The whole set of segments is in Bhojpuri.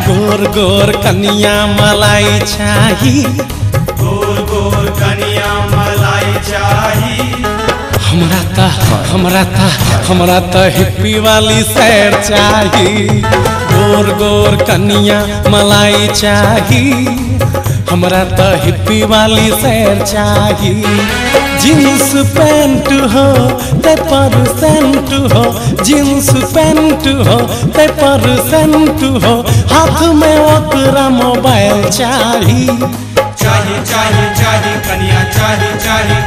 गोर गोर कनिया मलाई चाही, गोर गोर कनिया मलाई चाही। हमरा ता हिप्पी वाली सैर चाही। गोर गोर कनिया मलाई चाही, हमरा ता हिप्पी वाली सैर चाही। जींस पैंट हो ते परसेंट हो, जींस पैंट हो ते परसेंट हो, हाथ में ओकरा मोबाइल चाही। चाही चाही चाही कनिया चाही चाही,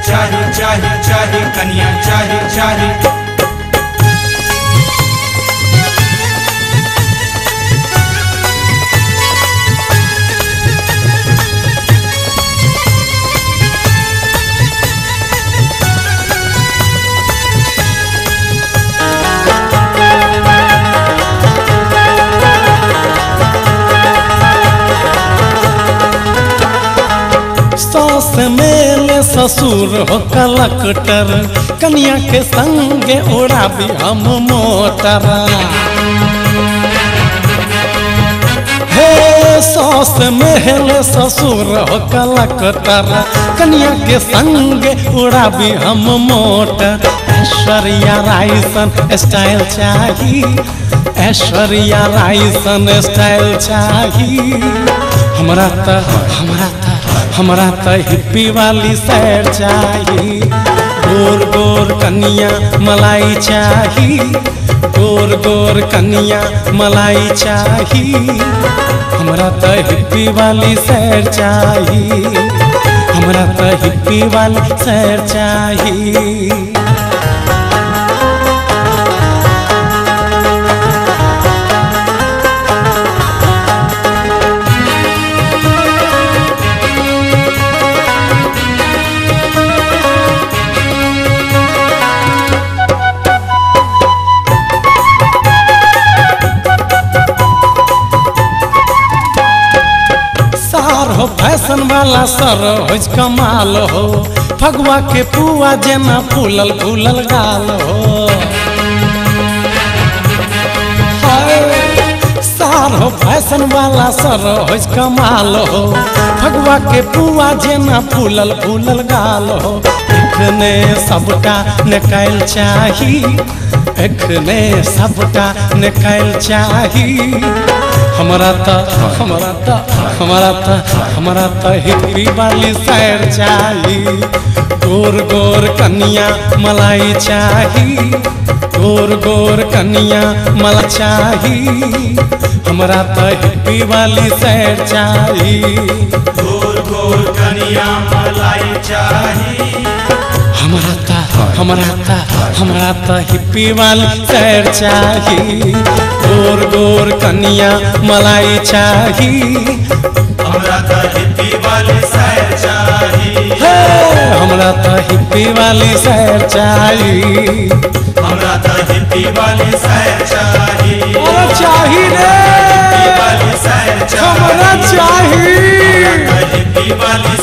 चाही चाही चाही कनिया चाही चाही। सास मेले ससुर हो कलकटर, कनिया के संगे उड़ाबी हम मोटर। हे सास मेले ससुर हो कलकटर, कनिया के संगे उड़ाबी हम मोटर। ऐश्वर्या राय सन स्टाइल चाही, ऐश्वर्या राय सन स्टाइल चाही। हमरा ता हिप्पी वाली सैर चाही। गोर गोर कनिया मलाई चाही, गोर गोर कनिया मलाई चाही। हमरा ता हिप्पी वाली सैर चाही, हमरा ता हिप्पी वाली सैर चाही। हो फैशन वाला सर हो कमाल हो, फगवा के पुआ जेना फूलल फूलल गाल हो। सार हो फैशन वाला सर हो कमाल हो, फगवा के पुआ जेना फूलल फूलल गाल हो। एखने सबटा निकाल चाही, एखने सबटा निकाल चाही। हमरा ता हिप्पी वाली सैर चाही। गोर गोर कनिया मलाई चाही, गोर गोर कनिया मला चाही। हमरा ता हिप्पी वाली सैर चाही। गोर गोर कनिया मलाई चाही। हमरा ता हिप्पी वाली सैर चाही। गोर गोर कनिया मलाई चाही। हमरा ता हिप्पी वाली सैर चाही। हमरा ता हिप्पी वाली सैर चाही। हमरा ता हिप्पी वाली सैर चाही। चाही रे हिप्पी वाली सैर चाही। हमरा चाही। हिप्पी वाली